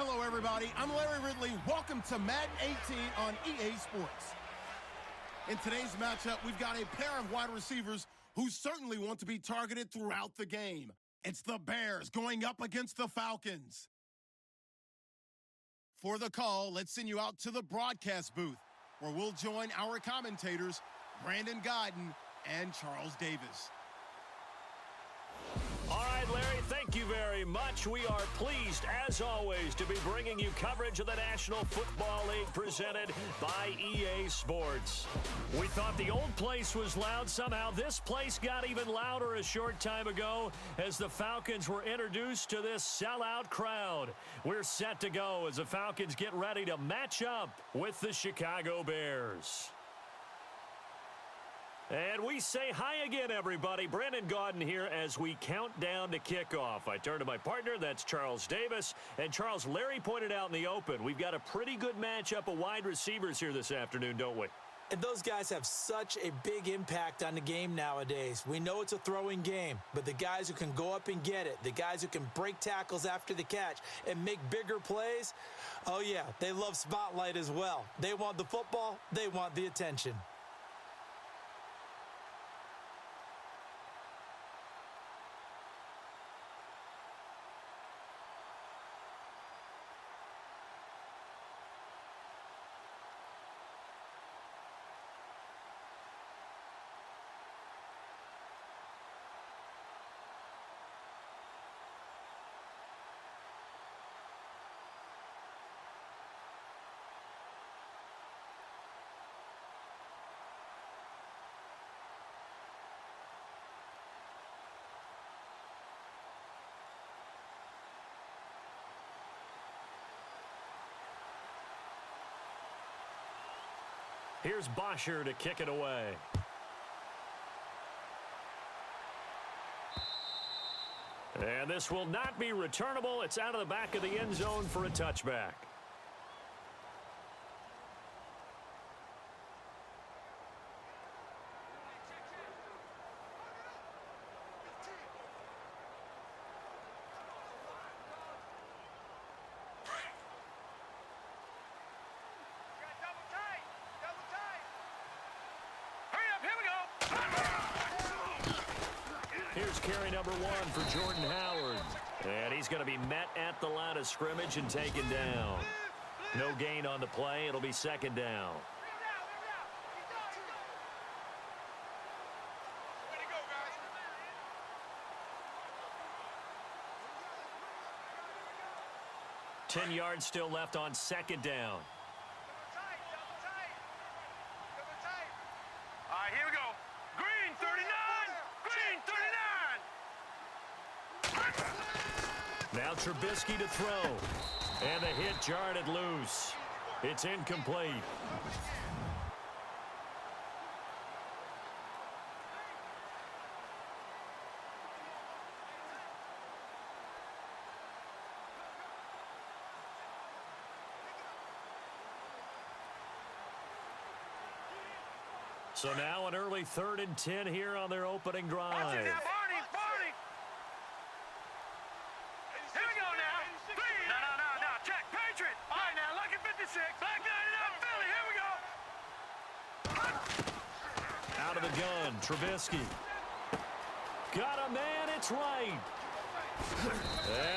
Hello, everybody. I'm Larry Ridley. Welcome to Madden 18 on EA Sports. In today's matchup, we've got a pair of wide receivers who certainly want to be targeted throughout the game. It's the Bears going up against the Falcons. For the call, let's send you out to the broadcast booth, where we'll join our commentators, Brandon Godden and Charles Davis. All right, Larry, thank you very much. We are pleased, as always, to be bringing you coverage of the National Football League presented by EA Sports. We thought the old place was loud. Somehow this place got even louder a short time ago as the Falcons were introduced to this sellout crowd. We're set to go as the Falcons get ready to match up with the Chicago Bears. And we say hi again, everybody. Brandon Godden here as we count down to kickoff. I turn to my partner, that's Charles Davis. And Charles, Larry pointed out in the open, we've got a pretty good matchup of wide receivers here this afternoon, don't we? And those guys have such a big impact on the game nowadays. We know it's a throwing game, but the guys who can go up and get it, the guys who can break tackles after the catch and make bigger plays, oh yeah, they love spotlight as well. They want the football, they want the attention. Here's Bosher to kick it away. And this will not be returnable. It's out of the back of the end zone for a touchback. Here's carry number 1 for Jordan Howard. And he's going to be met at the line of scrimmage and taken down. No gain on the play. It'll be second down. Ten yards still left on second down. All right, here we go. Green, 39! Green, 39! Now Trubisky to throw. And the hit jarred it loose. It's incomplete. So now an early 3rd and 10 here on their opening drive. Watch it now, Barney, Barney! Here we go now. No. Check, Patriot. All right, now, lucky 56. Back 99, Philly. Here we go. Out of the gun, Trubisky. Got a man, it's right.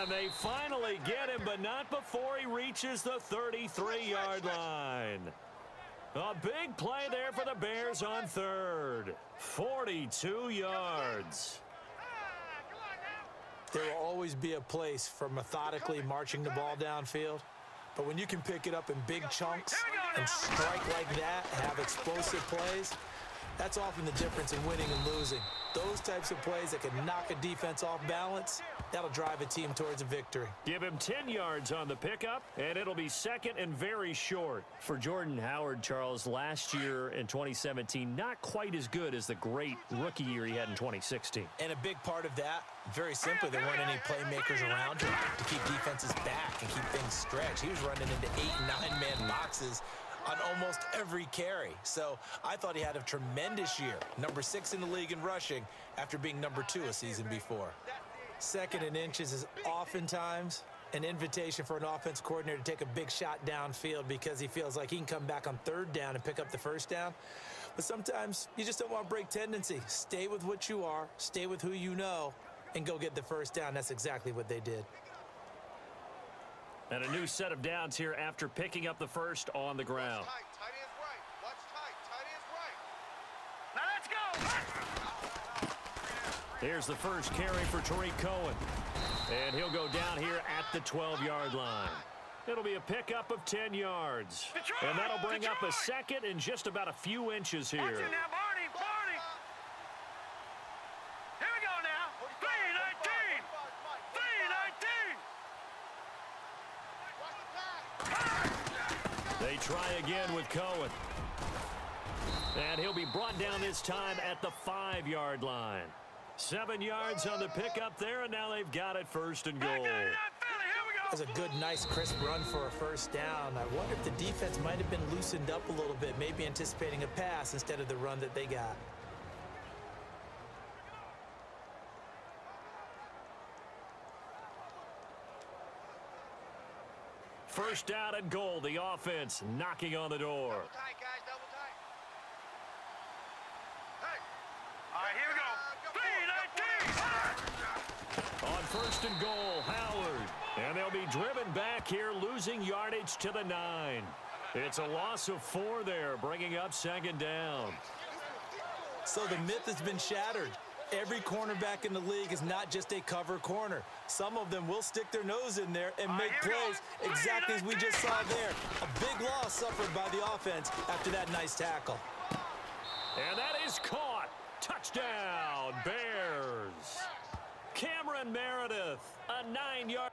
And they finally get him, but not before he reaches the 33-yard line. A big play there for the Bears on 3rd. 42 yards. There will always be a place for methodically marching the ball downfield. But when you can pick it up in big chunks and strike like that, have explosive plays, that's often the difference in winning and losing. Those types of plays that can knock a defense off balance, that'll drive a team towards a victory. Give him 10 yards on the pickup, and it'll be second and very short. For Jordan Howard, Charles, last year in 2017, not quite as good as the great rookie year he had in 2016. And a big part of that, very simply, there weren't any playmakers around him to keep defenses back and keep things stretched. He was running into 8- and 9-man boxes on almost every carry. So I thought he had a tremendous year. Number 6 in the league in rushing after being number 2 a season before. Second in inches is oftentimes an invitation for an offense coordinator to take a big shot downfield because he feels like he can come back on third down and pick up the first down. But sometimes you just don't want to break tendency. Stay with what you are, stay with who you know, and go get the first down. That's exactly what they did. And a new set of downs here after picking up the first on the ground. Watch tight. Tight end's right. Watch tight. Tight end's right. Now let's go. Here's the first carry for Tariq Cohen. And he'll go down here at the 12-yard line. It'll be a pickup of 10 yards. Detroit, And that'll bring up a Detroit. second in just about a few inches here. Watch it now, Barney. Barney. Here we go now. 3-19. 3-19. They try again with Cohen. And he'll be brought down this time at the 5-yard line. 7 yards on the pickup there, and now they've got it first and goal. Philly, here we go. That was a good, nice, crisp run for a first down. I wonder if the defense might have been loosened up a little bit, maybe anticipating a pass instead of the run that they got. First down and goal, the offense knocking on the door. Double tight, guys. Double tight. Hey. All right, here we go. 3-19. On first and goal, Howard. And they'll be driven back here, losing yardage to the 9. It's a loss of 4 there, bringing up second down. So the myth has been shattered. Every cornerback in the league is not just a cover corner. Some of them will stick their nose in there and make here we plays go. exactly as we just saw there. A big loss suffered by the offense after that nice tackle. And that is caught. Touchdown, Bears. Cameron Meredith, a 9-yard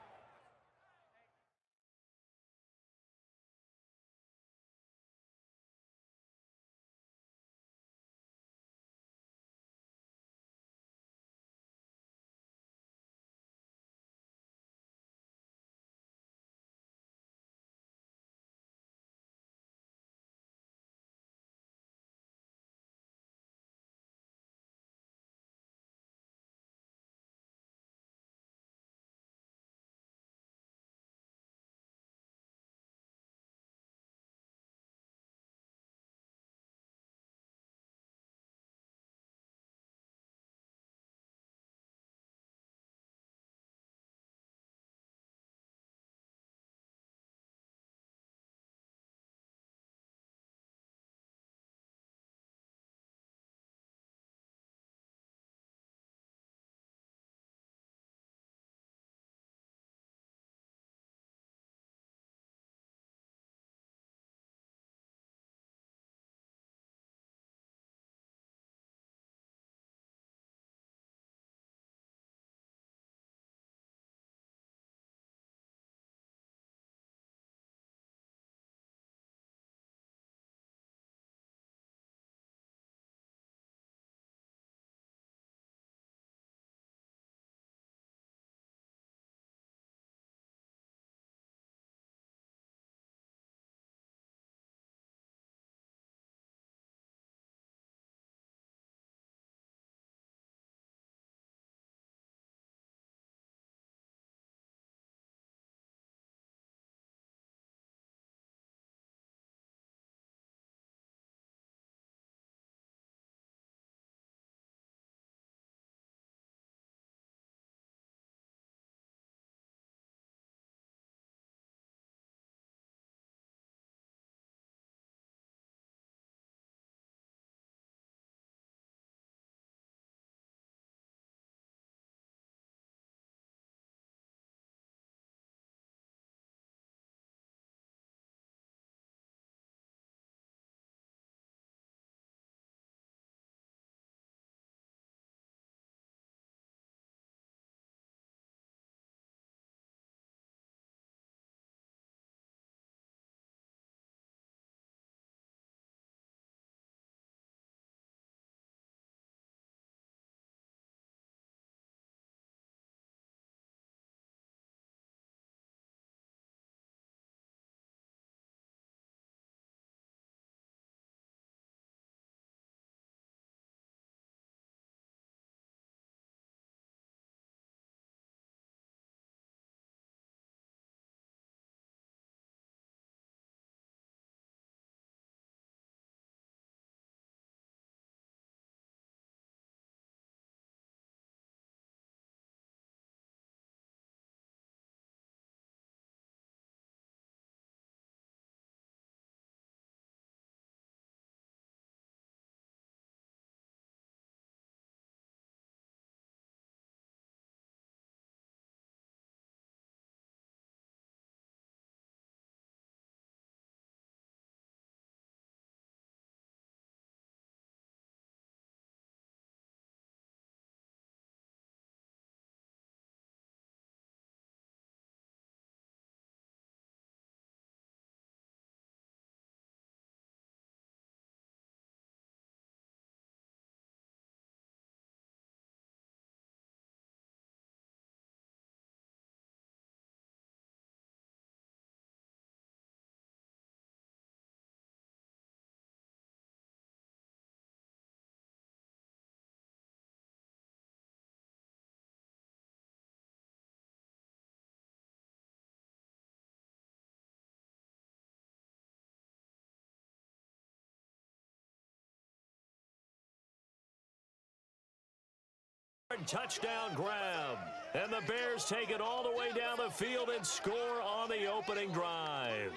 touchdown grab. And the Bears take it all the way down the field and score on the opening drive.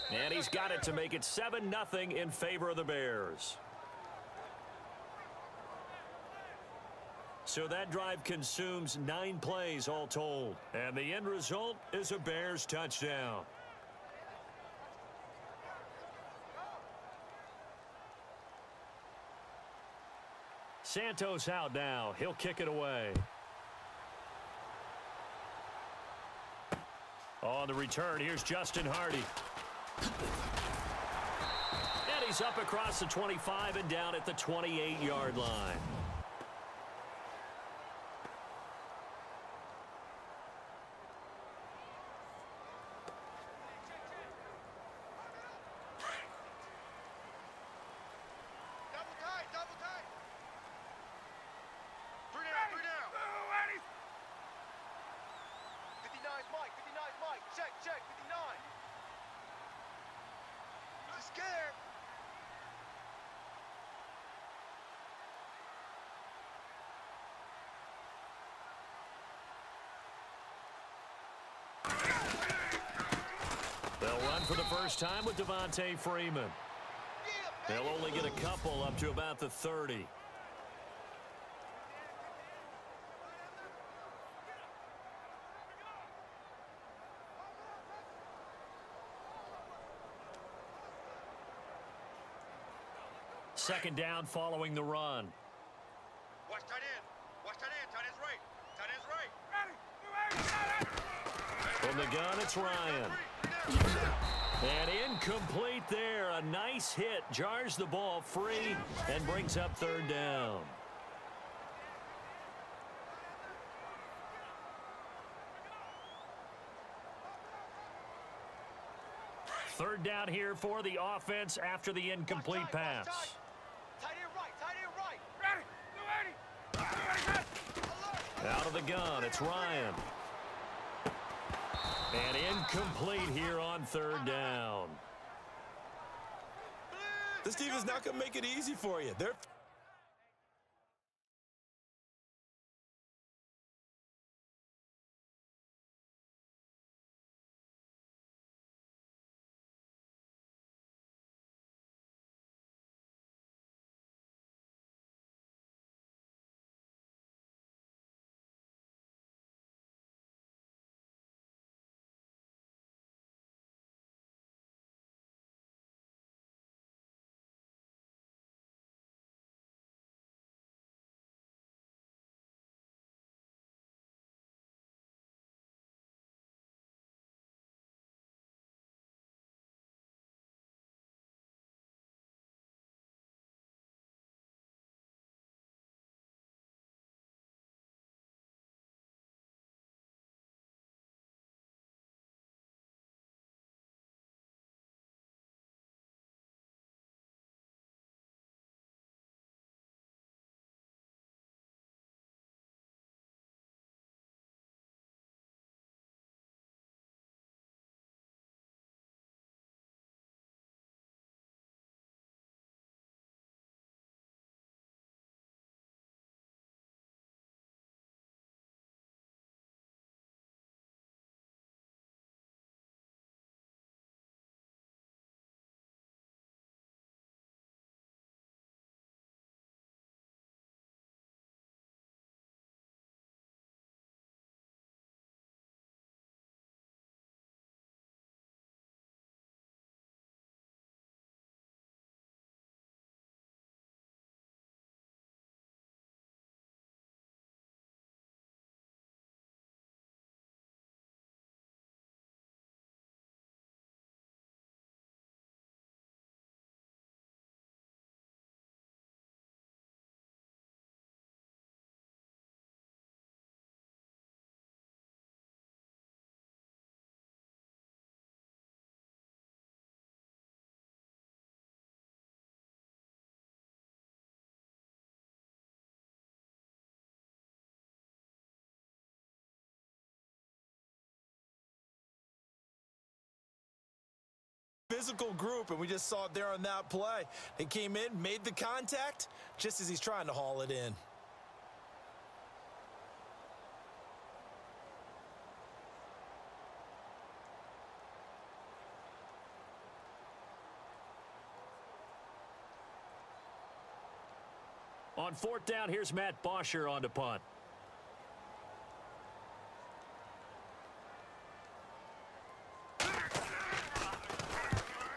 And he's got it to make it 7-0 in favor of the Bears. So that drive consumes 9 plays all told. And the end result is a Bears touchdown. Santos out now. He'll kick it away. On the return, here's Justin Hardy. And he's up across the 25 and down at the 28-yard line. They'll run for the first time with Devontae Freeman. They'll only get a couple up to about the 30. Second down following the run. Watch tight end. Watch tight end. Tight end's right. Tight end's right. From the gun, it's Ryan. And incomplete there. A nice hit. Jars the ball free and brings up third down. Third down here for the offense after the incomplete pass. Tight end right. Tight end right. Ready. Out of the gun, it's Ryan. And incomplete here on third down. This team is not going to make it easy for you. They're physical group, and we just saw it there on that play. They came in, made the contact, just as he's trying to haul it in. On fourth down, here's Matt Bosher on to punt.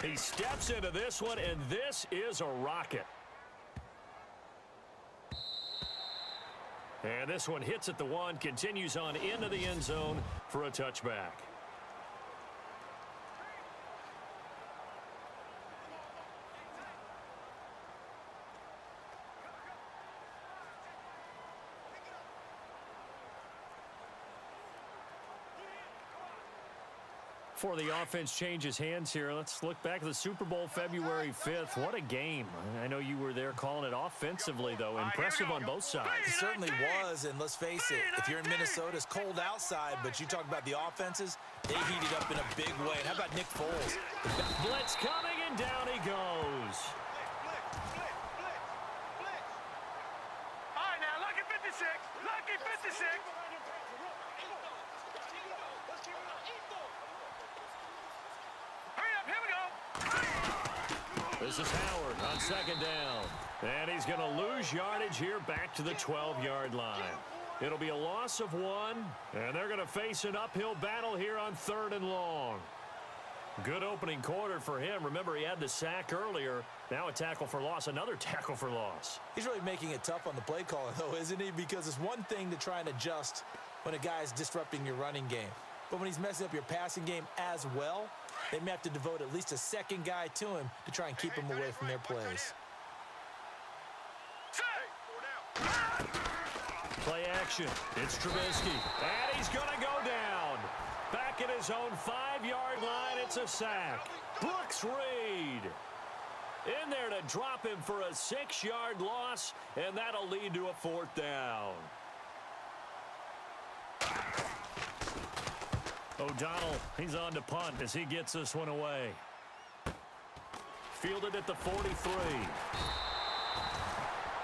He steps into this one, and this is a rocket. And this one hits at the one, continues on into the end zone for a touchback. Before the offense changes hands here, let's look back at the Super Bowl February 5th. What a game. I know you were there calling it offensively, though. Impressive on both sides. It certainly was, and let's face it, if you're in Minnesota, it's cold outside, but you talk about the offenses, they heated up in a big way. And how about Nick Foles? Blitz coming, and down he goes. All right, now, lucky 56. Lucky 56. This is Howard on second down. And he's going to lose yardage here back to the 12-yard line. It'll be a loss of 1, and they're going to face an uphill battle here on 3rd and long. Good opening quarter for him. Remember, he had the sack earlier. Now a tackle for loss, another tackle for loss. He's really making it tough on the play caller, though, isn't he? Because it's one thing to try and adjust when a guy's disrupting your running game. But when he's messing up your passing game as well, they may have to devote at least a second guy to him to try and keep him away from their plays. Play action. It's Trubisky. And he's going to go down. Back at his own 5-yard line, it's a sack. Brooks Reed in there to drop him for a 6-yard loss, and that'll lead to a 4th down. O'Donnell, he's on to punt as he gets this one away. Fielded at the 43.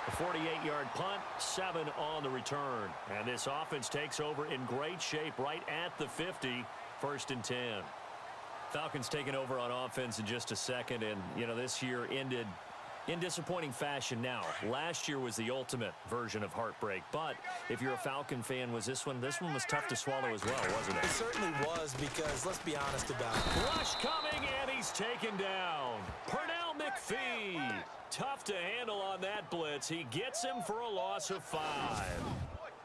A 48-yard punt, 7 on the return. And this offense takes over in great shape right at the 50, 1st and 10. Falcons taking over on offense in just a second, and, you know, this year ended in disappointing fashion. Now, last year was the ultimate version of heartbreak, but if you're a Falcon fan, this one was tough to swallow as well, wasn't it? It certainly was, because let's be honest about it. Rush coming, and he's taken down. Pernell McPhee, tough to handle on that blitz. He gets him for a loss of 5.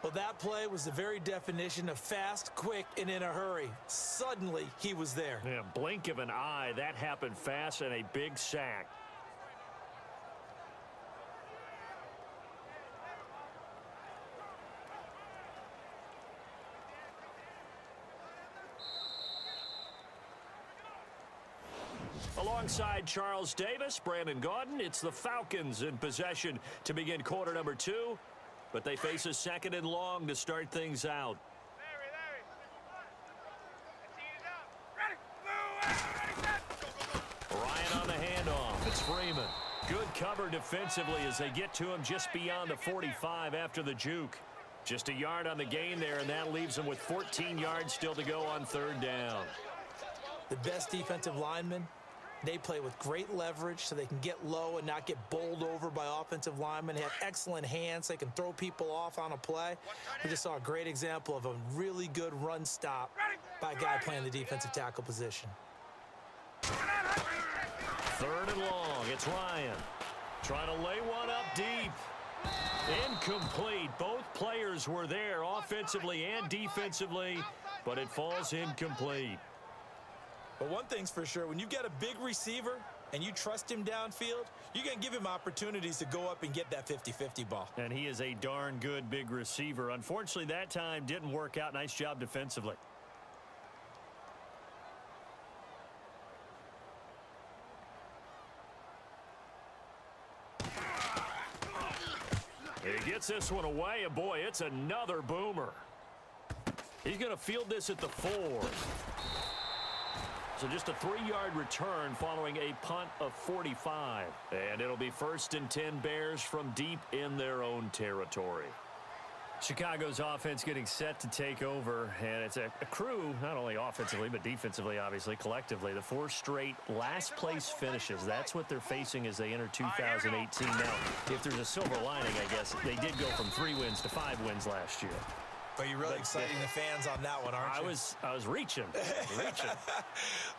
Well, that play was the very definition of fast, quick, and in a hurry. Suddenly, he was there. Yeah, blink of an eye, that happened fast, and a big sack. Alongside Charles Davis, Brandon Gaudin, it's the Falcons in possession to begin quarter number 2, but they face a 2nd and long to start things out. Ryan on the handoff. It's Freeman. Good cover defensively as they get to him just beyond the 45 after the juke. Just a yard on the gain there, and that leaves them with 14 yards still to go on 3rd down. The best defensive linemen, they play with great leverage so they can get low and not get bowled over by offensive linemen. They have excellent hands. They can throw people off on a play. We just saw a great example of a really good run stop by a guy playing the defensive tackle position. 3rd and long. It's Ryan trying to lay one up deep. Incomplete. Both players were there offensively and defensively, but it falls incomplete. But one thing's for sure, when you've got a big receiver and you trust him downfield, you're going to give him opportunities to go up and get that 50-50 ball. And he is a darn good big receiver. Unfortunately, that time didn't work out. Nice job defensively. He gets this one away, and boy, it's another boomer. He's going to field this at the 4. So just a 3-yard return following a punt of 45. And it'll be 1st and 10 Bears from deep in their own territory. Chicago's offense getting set to take over, and it's a crew, not only offensively, but defensively, obviously, collectively. The 4 straight last-place finishes. That's what they're facing as they enter 2018. Now, if there's a silver lining, I guess, they did go from 3 wins to 5 wins last year. But you're really exciting the fans on that one, aren't you? I was reaching.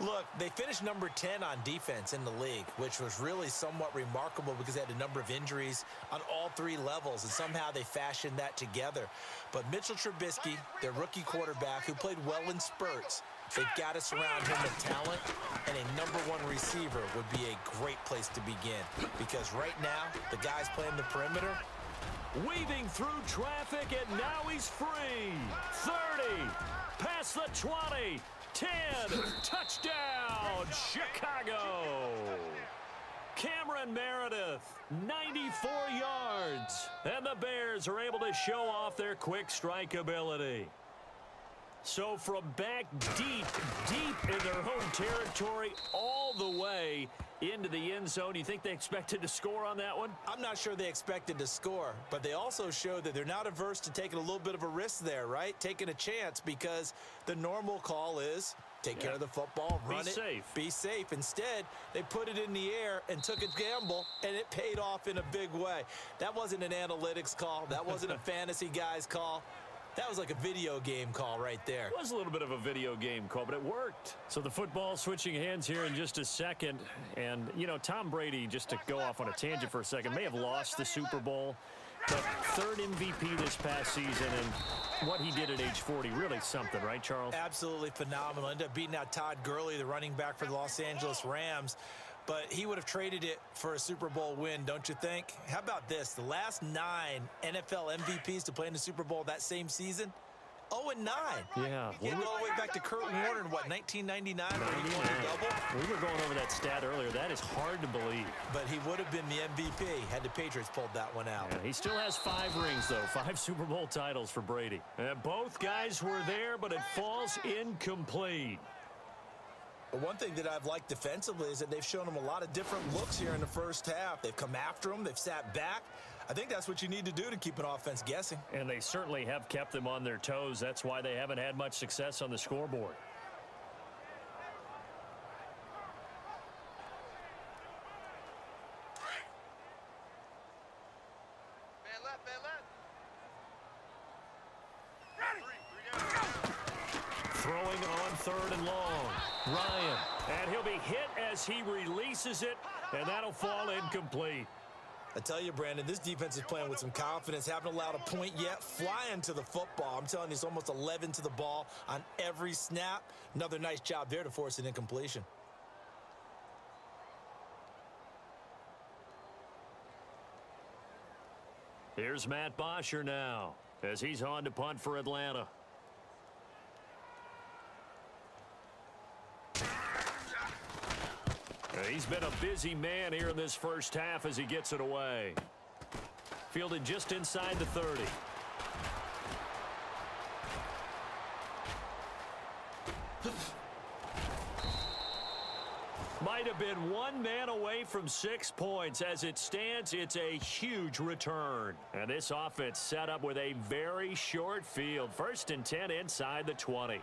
Look, they finished number 10 on defense in the league, which was really somewhat remarkable because they had a number of injuries on all 3 levels, and somehow they fashioned that together. But Mitchell Trubisky, their rookie quarterback, who played well in spurts, they've got to surround him with talent, and a number 1 receiver would be a great place to begin. Because right now, the guys playing the perimeter, weaving through traffic, and now he's free. 30, past the 20, 10, touchdown, Chicago. Cameron Meredith, 94 yards, and the Bears are able to show off their quick strike ability. So from back deep in their home territory, all the way into the end zone, you think they expected to score on that one? I'm not sure they expected to score, but they also showed that they're not averse to taking a little bit of a risk there, right? Taking a chance, because the normal call is take care of the football, run it, be safe. Instead, they put it in the air and took a gamble, and it paid off in a big way. That wasn't an analytics call. That wasn't a fantasy guy's call. That was like a video game call right there. It was a little bit of a video game call, but it worked. So the football switching hands here in just a second. And, you know, Tom Brady, just to go off on a tangent for a second, may have lost the Super Bowl, but 3rd MVP this past season, and what he did at age 40, really something, right, Charles? Absolutely phenomenal. Ended up beating out Todd Gurley, the running back for the Los Angeles Rams. But he would have traded it for a Super Bowl win, don't you think? How about this? The last 9 NFL MVPs to play in the Super Bowl that same season, 0-9. Yeah. You go all the way back to Kurt Warner in, what, 1999, where he won a double? We were going over that stat earlier. That is hard to believe. But he would have been the MVP had the Patriots pulled that one out. Yeah, he still has 5 rings, though. 5 Super Bowl titles for Brady. And both guys were there, but it falls incomplete. But one thing that I've liked defensively is that they've shown them a lot of different looks here in the first half. They've come after them. They've sat back. I think that's what you need to do to keep an offense guessing. And they certainly have kept them on their toes. That's why they haven't had much success on the scoreboard. Throwing on 3rd and long. Ryan. And he'll be hit as he releases it, and that'll fall incomplete. I tell you, Brandon, this defense is playing with some confidence. Haven't allowed a point yet. Flying to the football. I'm telling you, it's almost 11 to the ball on every snap. Another nice job there to force an incompletion. Here's Matt Bosher now as he's on to punt for Atlanta. He's been a busy man here in this first half as he gets it away. Fielded just inside the 30. Might have been 1 man away from 6 points. As it stands, it's a huge return. And this offense set up with a very short field. 1st and 10 inside the 20.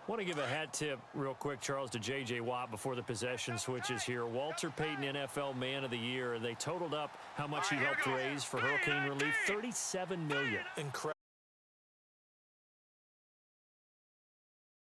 Want to give a hat tip real quick, Charles, to J.J. Watt before the possession switches here. Walter Payton, NFL Man of the Year. They totaled up how much he helped raise for hurricane relief, $37 million. Incredible.